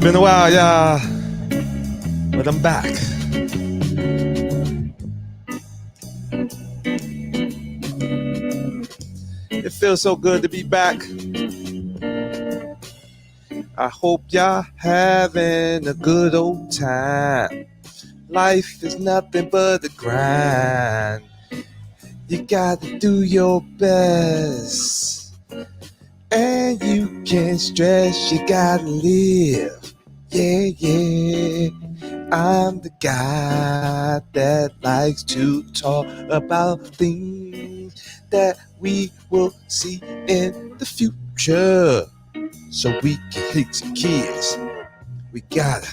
been a while, y'all, but I'm back. It feels so good to be back. I hope y'all having a good old time. Life is nothing but a grind. You gotta do your best. And you can't stress, you gotta live. Yeah, yeah. I'm the guy that likes to talk about things that we will see in the future. So we can teach the kids. We gotta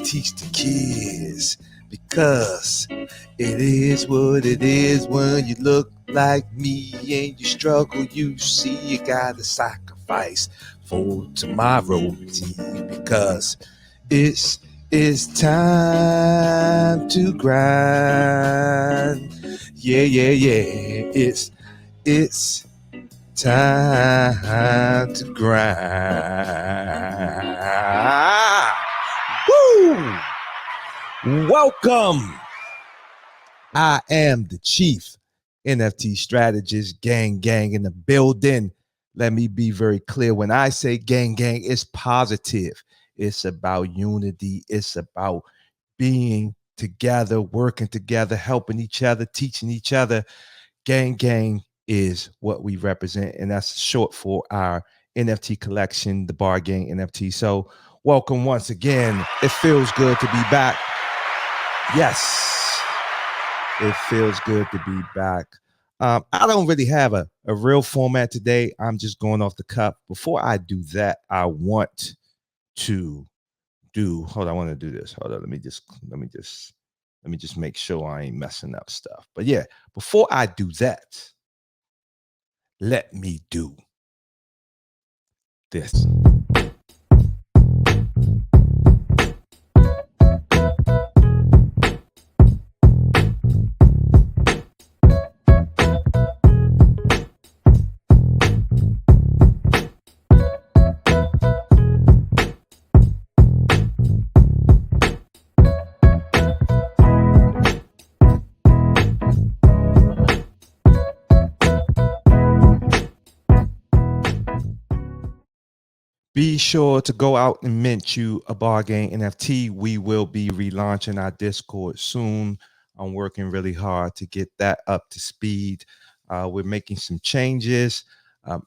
teach the kids because it is what it is when you look like me and you struggle. You see, you gotta sacrifice for tomorrow because it's time to grind. Yeah, yeah, yeah. It's time to grind. Woo! Welcome. I am the chief NFT strategist, gang in the building. Let me be very clear. When I say gang, it's positive. It's about unity. It's about being together, working together, helping each other, teaching each other. Gang is what we represent, and that's short for our NFT collection, the Bar Gang NFT. So welcome once again. It feels good to be back. Yes, it feels good to be back. I don't really have a real format today. I'm just going off the cuff. Before I do that, I want to hold on, I want to do this. Hold on, let me just make sure I ain't messing up stuff. But yeah, before I do that, let me do this. Be sure to go out and mint you a Bar Gang NFT. We will be relaunching our Discord soon. I'm working really hard to get that up to speed. We're making some changes.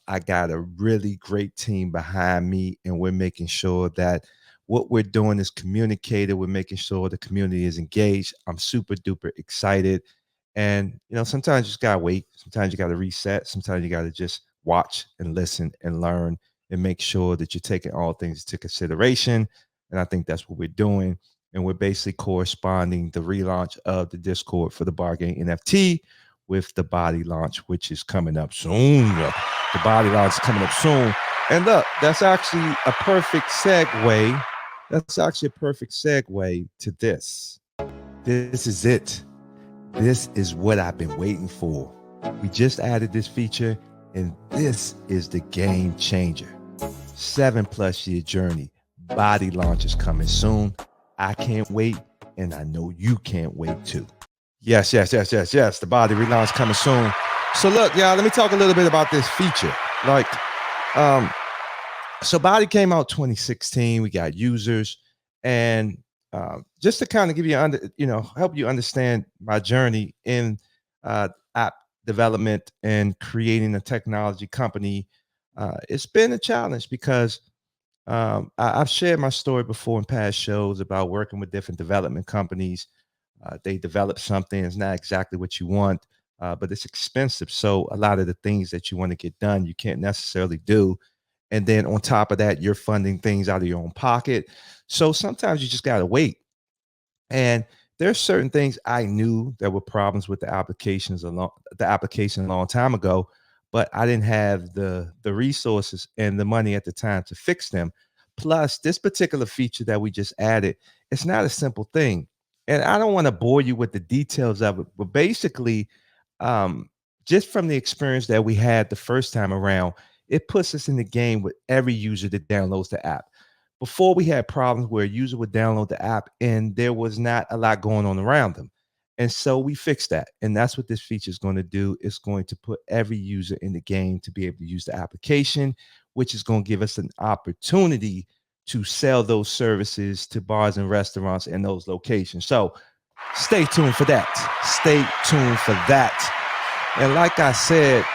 I got a really great team behind me, and we're making sure that what we're doing is communicated. We're making sure the community is engaged. I'm super duper excited. And, sometimes you just got to wait. Sometimes you got to reset. Sometimes you got to just watch and listen and learn and make sure that you're taking all things into consideration. And I think that's what we're doing. And we're basically corresponding the relaunch of the Discord for the Bar Gang NFT with the BOTY Launch, which is coming up soon. The BOTY Launch is coming up soon. And look, that's actually a perfect segue. That's actually a perfect segue to this. This is it. This is what I've been waiting for. We just added this feature, and this is the game changer. 7+ year journey. BOTY Launch is coming soon. I can't wait, and I know you can't wait too. Yes. The BOTY relaunch coming soon. So look, y'all, let me talk a little bit about this feature. So BOTY came out 2016. We got users, and just to kind of give you help you understand my journey in app development and creating a technology company. It's been a challenge because I've shared my story before in past shows about working with different development companies. They develop something, it's not exactly what you want, but it's expensive. So a lot of the things that you want to get done, you can't necessarily do. And then on top of that, you're funding things out of your own pocket. So sometimes you just got to wait. And there's certain things I knew there were problems with the application a long time ago, but I didn't have the resources and the money at the time to fix them. Plus, this particular feature that we just added, it's not a simple thing. And I don't want to bore you with the details of it, but basically, just from the experience that we had the first time around, it puts us in the game with every user that downloads the app. Before, we had problems where a user would download the app and there was not a lot going on around them. And so we fixed that. And that's what this feature is going to do. It's going to put every user in the game to be able to use the application, which is going to give us an opportunity to sell those services to bars and restaurants in those locations. So stay tuned for that. Stay tuned for that. And like I said,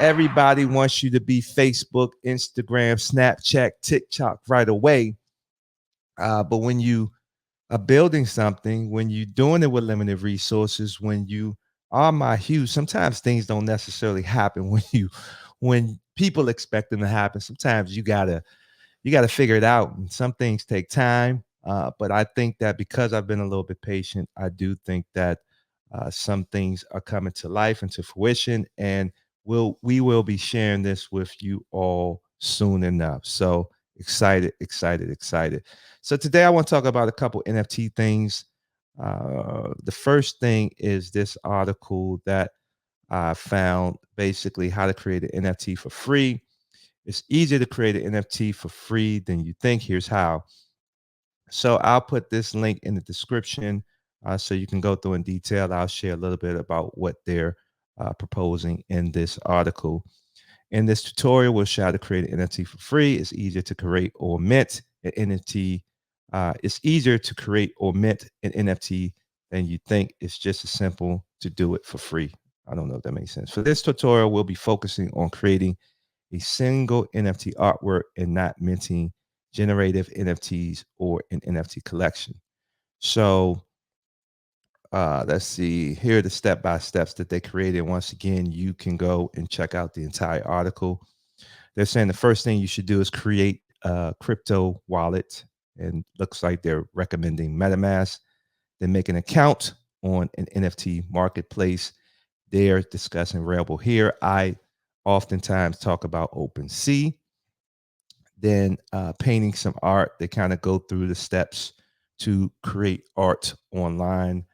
everybody wants you to be Facebook, Instagram, Snapchat, TikTok right away. But when you are building something, when you're doing it with limited resources, when you are my Hugh, sometimes things don't necessarily happen when people expect them to happen. Sometimes you got to figure it out. And some things take time. But I think that because I've been a little bit patient, I do think that some things are coming to life and to fruition. And we will be sharing this with you all soon enough. So excited, excited, excited. So today I want to talk about a couple NFT things. The first thing is this article that I found, basically how to create an NFT for free. It's easier to create an NFT for free than you think. Here's how. So I'll put this link in the description so you can go through in detail. I'll share a little bit about what they're proposing in this article. In this tutorial, we'll show how to create an NFT for free. It's easier to create or mint an NFT. It's easier to create or mint an NFT than you think. It's just as simple to do it for free. I don't know if that makes sense. For this tutorial, we'll be focusing on creating a single NFT artwork and not minting generative NFTs or an NFT collection. So let's see. Here are the step-by-steps that they created. Once again, you can go and check out the entire article. They're saying the first thing you should do is create a crypto wallet, and looks like they're recommending MetaMask. Then make an account on an NFT marketplace. They're discussing Rarible here. I oftentimes talk about OpenSea. Then painting some art. They kind of go through the steps to create art online.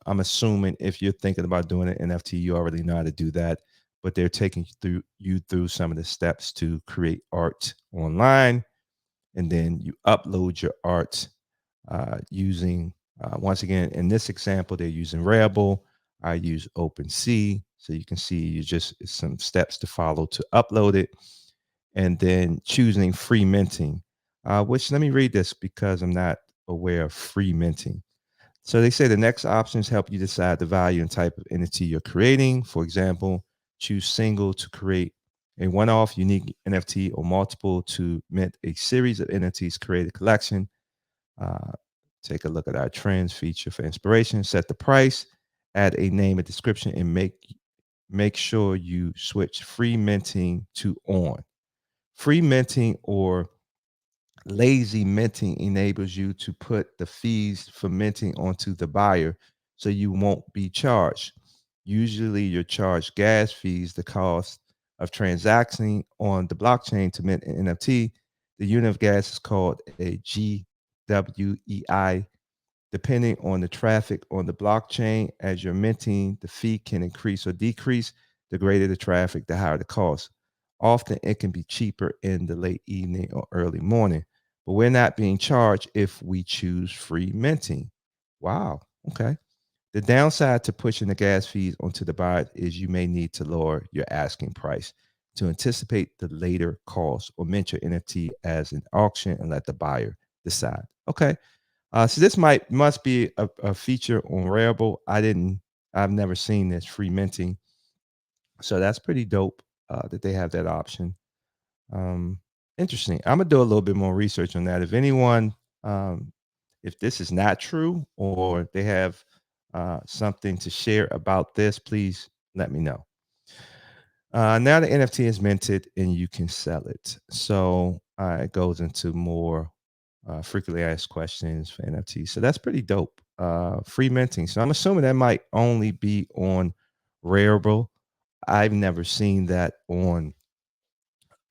I'm assuming if you're thinking about doing an NFT, you already know how to do that. But they're taking you through some of the steps to create art online, and then you upload your art using. Once again, in this example, they're using Rarible. I use OpenSea, so you can see you just some steps to follow to upload it, and then choosing free minting, which, let me read this because I'm not aware of free minting. So they say the next options help you decide the value and type of NFT you're creating. For example, choose single to create a one-off unique NFT, or multiple to mint a series of NFTs, create a collection. Uh, Take a look at our trends feature for inspiration. Set the price, add a name and description, and make sure you switch free minting to on. Free minting or lazy minting enables you to put the fees for minting onto the buyer so you won't be charged. Usually, you're charged gas fees, the cost of transacting on the blockchain to mint an NFT. The unit of gas is called a GWEI. Depending on the traffic on the blockchain, as you're minting, the fee can increase or decrease. The greater the traffic, the higher the cost. Often it can be cheaper in the late evening or early morning, but we're not being charged if we choose free minting. Wow. Okay. The downside to pushing the gas fees onto the buyer is you may need to lower your asking price to anticipate the later cost, or mint your NFT as an auction and let the buyer decide. Okay. So this must be a feature on Rarible. I've never seen this free minting, so that's pretty dope that they have that option. Um, Interesting. I'm gonna do a little bit more research on that. If anyone, if this is not true, or they have something to share about this, please let me know. Now the NFT is minted and you can sell it. So it goes into more frequently asked questions for NFTs. So that's pretty dope. Free minting. So I'm assuming that might only be on Rarible. I've never seen that on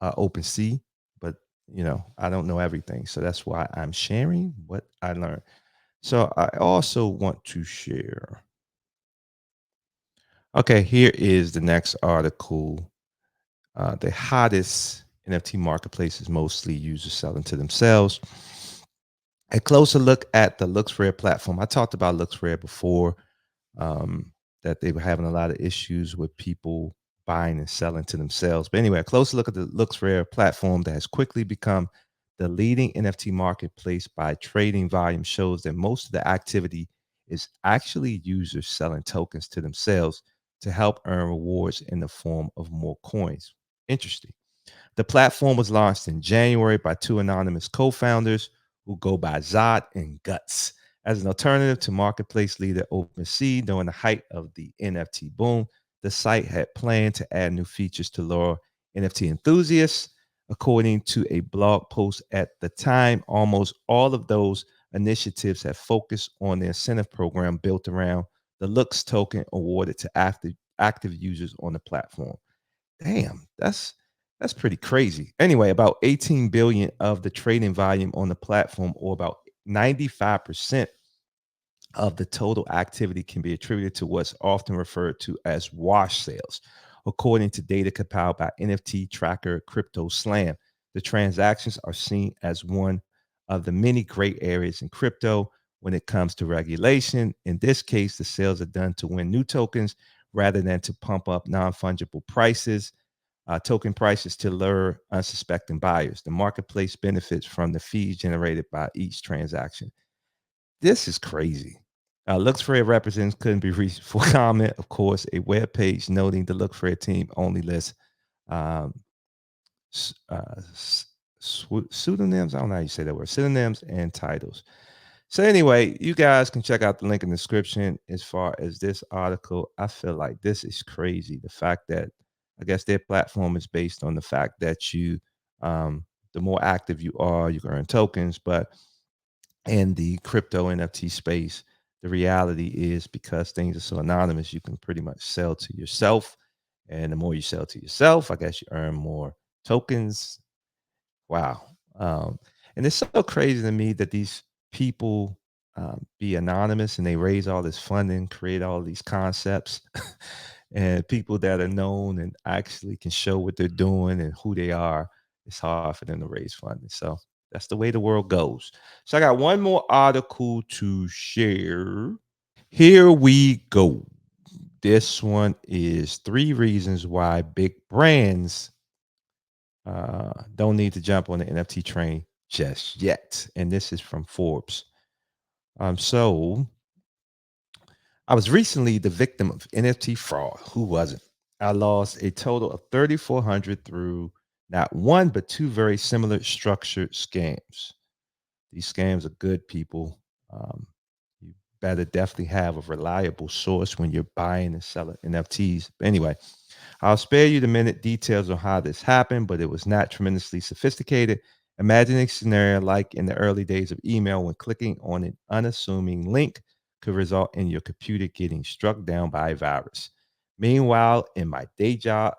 OpenSea, but I don't know everything. So that's why I'm sharing what I learned. So I also want to share. Okay, here is the next article. The hottest NFT marketplace is mostly users selling to themselves. A closer look at the LooksRare platform. I talked about LooksRare before, um, that they were having a lot of issues with people buying and selling to themselves. But anyway, a closer look at the LooksRare platform that has quickly become the leading NFT marketplace by trading volume shows that most of the activity is actually users selling tokens to themselves to help earn rewards in the form of more coins. Interesting. The platform was launched in January by two anonymous co founders who go by Zod and Guts as an alternative to marketplace leader OpenSea during the height of the NFT boom. The site had planned to add new features to lure NFT enthusiasts. According to a blog post at the time, almost all of those initiatives have focused on the incentive program built around the Looks token awarded to active users on the platform. Damn, that's pretty crazy. Anyway, about 18 billion of the trading volume on the platform, or about 95% of the total activity, can be attributed to what's often referred to as wash sales. According to data compiled by NFT tracker Crypto Slam, the transactions are seen as one of the many gray areas in crypto when it comes to regulation. In this case, the sales are done to win new tokens rather than to pump up non fungible prices. Token prices to lure unsuspecting buyers. The marketplace benefits from the fees generated by each transaction. This is crazy. Looks for It represents couldn't be reached for comment. Of course, a web page noting the Look for It team only lists um, pseudonyms. I don't know how you say that word. Synonyms and titles. So anyway, you guys can check out the link in the description. As far as this article, I feel like this is crazy. The fact that I guess their platform is based on the fact that the more active you are, you can earn tokens. But in the crypto NFT space, the reality is because things are so anonymous, you can pretty much sell to yourself. And the more you sell to yourself, I guess you earn more tokens. Wow. And it's so crazy to me that these people be anonymous and they raise all this funding, create all these concepts, and people that are known and actually can show what they're doing and who they are. It's hard for them to raise funding. So that's the way the world goes. So I got one more article to share. Here we go. This one is 3 reasons why big brands don't need to jump on the NFT train just yet. And this is from Forbes. So I was recently the victim of NFT fraud. Who wasn't? I lost a total of 3,400 through not one, but two very similar structured scams. These scams are good, people. You better definitely have a reliable source when you're buying and selling NFTs. But anyway, I'll spare you the minute details on how this happened, but it was not tremendously sophisticated. Imagine a scenario like in the early days of email when clicking on an unassuming link could result in your computer getting struck down by a virus. Meanwhile, in my day job,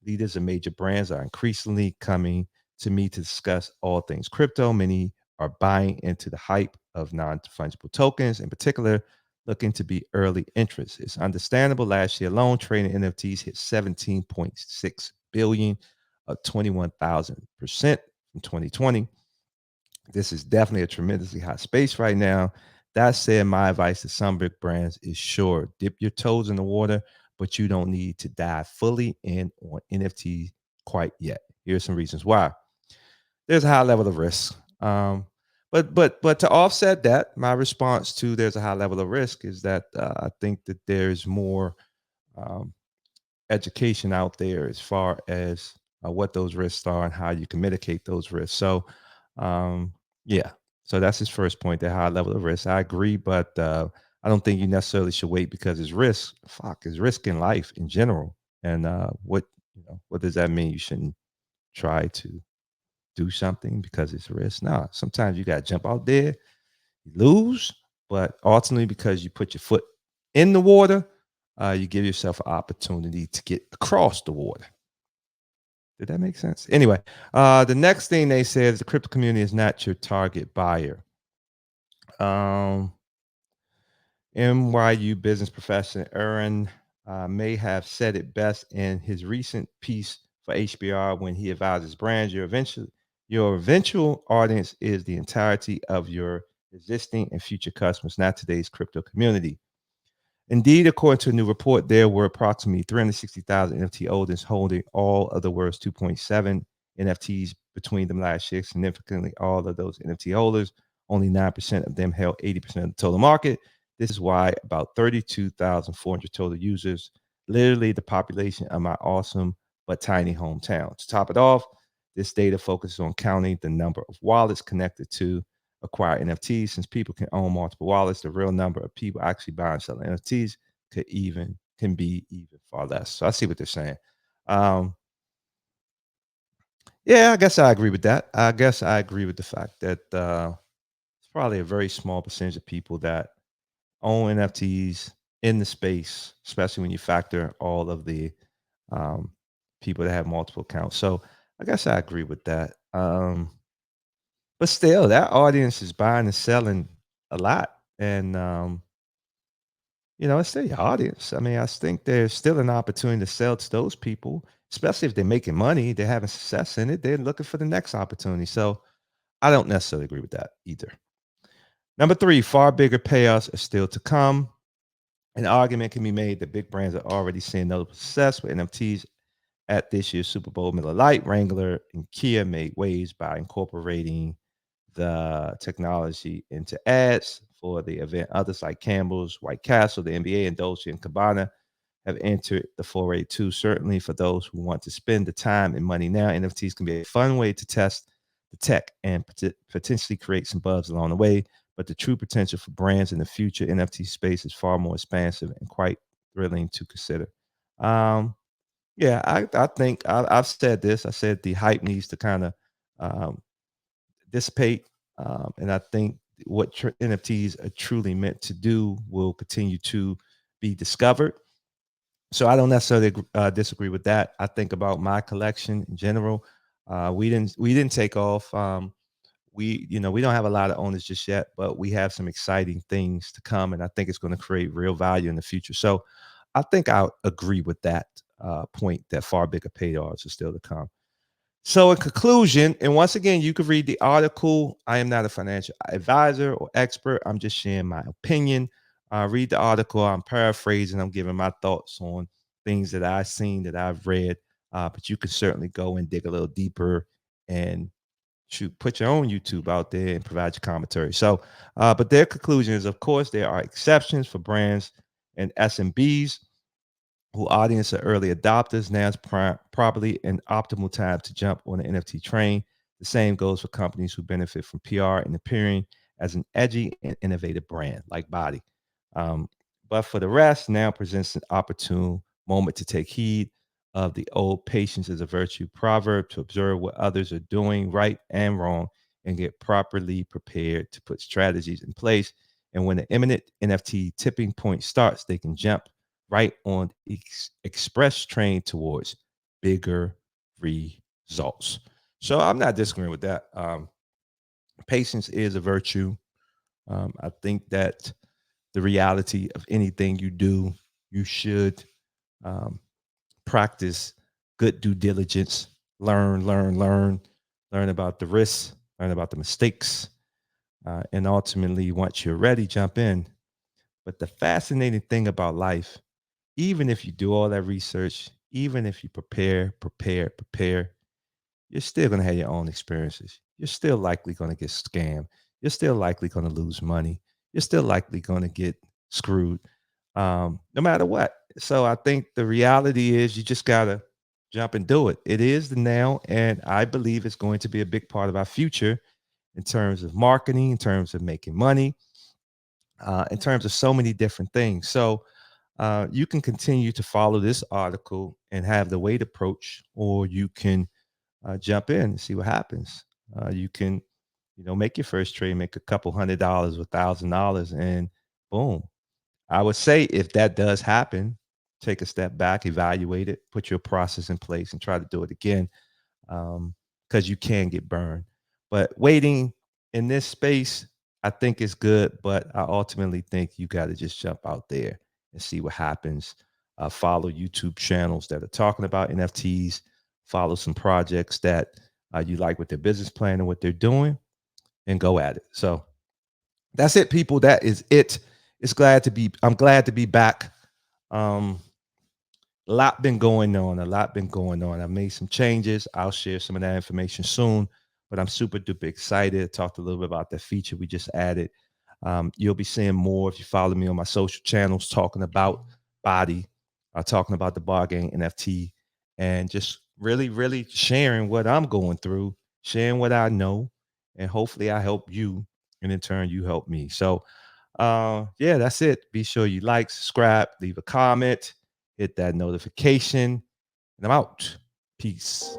leaders of major brands are increasingly coming to me to discuss all things crypto. Many are buying into the hype of non fungible tokens, in particular looking to be early interest. It's understandable. Last year alone, trading NFTs hit 17.6 billion, up 21,000% from 2020. This is definitely a tremendously hot space right now. That said, my advice to some big brands is sure, dip your toes in the water, but you don't need to dive fully in on NFT quite yet. Here's some reasons why. There's a high level of risk. But to offset that, my response to there's a high level of risk is that I think that there's more um, education out there as far as what those risks are and how you can mitigate those risks. So, yeah. So that's his first point. The high level of risk. I agree, but I don't think you necessarily should wait because it's risk. Fuck, it's risk in life in general. And what does that mean? You shouldn't try to do something because it's a risk. No, sometimes you got to jump out there, you lose, but ultimately because you put your foot in the water, you give yourself an opportunity to get across the water. Did that make sense? Anyway, the next thing they said is the crypto community is not your target buyer. Um, NYU business professor Aaron may have said it best in his recent piece for HBR when he advises brands. Your eventual audience is the entirety of your existing and future customers, not today's crypto community. Indeed, according to a new report, there were approximately 360,000 NFT holders holding all of the world's 2.7 NFTs between them last year. Significantly, all of those NFT holders, only 9% of them held 80% of the total market. This is why about 32,400 total users, literally the population of my awesome but tiny hometown. To top it off, this data focuses on counting the number of wallets connected to acquire NFTs. Since people can own multiple wallets, the real number of people actually buying and selling NFTs can be even far less. So I see what they're saying. Um, yeah, I guess I agree with that. I guess I agree with the fact that it's probably a very small percentage of people that own NFTs in the space, especially when you factor all of the um, people that have multiple accounts. So I guess I agree with that. But still, that audience is buying and selling a lot. And it's still your audience. I mean, I think there's still an opportunity to sell to those people, especially if they're making money, they're having success in it, they're looking for the next opportunity. So I don't necessarily agree with that either. Number three, far bigger payouts are still to come. An argument can be made that big brands are already seeing notable success with NFTs at this year's Super Bowl. Miller Lite, Wrangler, and Kia made waves by incorporating the technology into ads for the event. Others like Campbell's, White Castle, the NBA, and Dolce and Gabbana have entered the foray too. Certainly for those who want to spend the time and money now, NFTs can be a fun way to test the tech and potentially create some buzz along the way. But the true potential for brands in the future NFT space is far more expansive and quite thrilling to consider. Um, yeah, I think I've said this. I said the hype needs to kind of um, dissipate. And I think what NFTs are truly meant to do will continue to be discovered. So I don't necessarily disagree with that. I think about my collection in general. We didn't take off. We don't have a lot of owners just yet, but we have some exciting things to come, and I think it's going to create real value in the future. So I think I'll agree with that point that far bigger payouts are still to come. So, in conclusion, and once again, you can read the article. I am not a financial advisor or expert. I'm just sharing my opinion. Read the article. I'm paraphrasing. I'm giving my thoughts on things that I've seen, that I've read. But you can certainly go and dig a little deeper and put your own YouTube out there and provide your commentary. So, but their conclusion is, of course, there are exceptions for brands and SMBs who audience are early adopters. Now is probably an optimal time to jump on the NFT train. The same goes for companies who benefit from PR and appearing as an edgy and innovative brand like BOTY. Um, but for the rest, now presents an opportune moment to take heed of the old patience is a virtue proverb, to observe what others are doing right and wrong and get properly prepared to put strategies in place. And when the imminent NFT tipping point starts, they can jump right on express train towards bigger results. So I'm not disagreeing with that. Patience is a virtue. I think that the reality of anything you do, you should um, practice good due diligence, learn about the risks, learn about the mistakes, and ultimately, once you're ready, jump in. But the fascinating thing about life, even if you do all that research, even if you prepare, you're still going to have your own experiences. You're still likely going to get scammed. You're still likely going to lose money. You're still likely going to get screwed, no matter what. So I think the reality is you just got to jump and do it. It is the now, and I believe it's going to be a big part of our future in terms of marketing, in terms of making money, in terms of so many different things. So you can continue to follow this article and have the weight approach, or you can jump in and see what happens. You can, make your first trade, make a couple $100 or $1,000, and boom. I would say if that does happen, take a step back, evaluate it, put your process in place, and try to do it again, because you can get burned. But waiting in this space, I think is good, but I ultimately think you got to just jump out there and see what happens. Follow YouTube channels that are talking about NFTs. follow some projects that you like with their business plan and what they're doing, and go at it. So that's it, people. That is it. I'm glad to be back. Um, a lot been going on. A lot been going on. I made some changes. I'll share some of that information soon, but I'm super duper excited. Talked a little bit about that feature we just added. You'll be seeing more if you follow me on my social channels, talking about BOTY, talking about the Bar Gang NFT, and just really, really sharing what I'm going through, sharing what I know, and hopefully I help you, and in turn you help me. So yeah, that's it. Be sure you like, subscribe, leave a comment, hit that notification, and I'm out. Peace.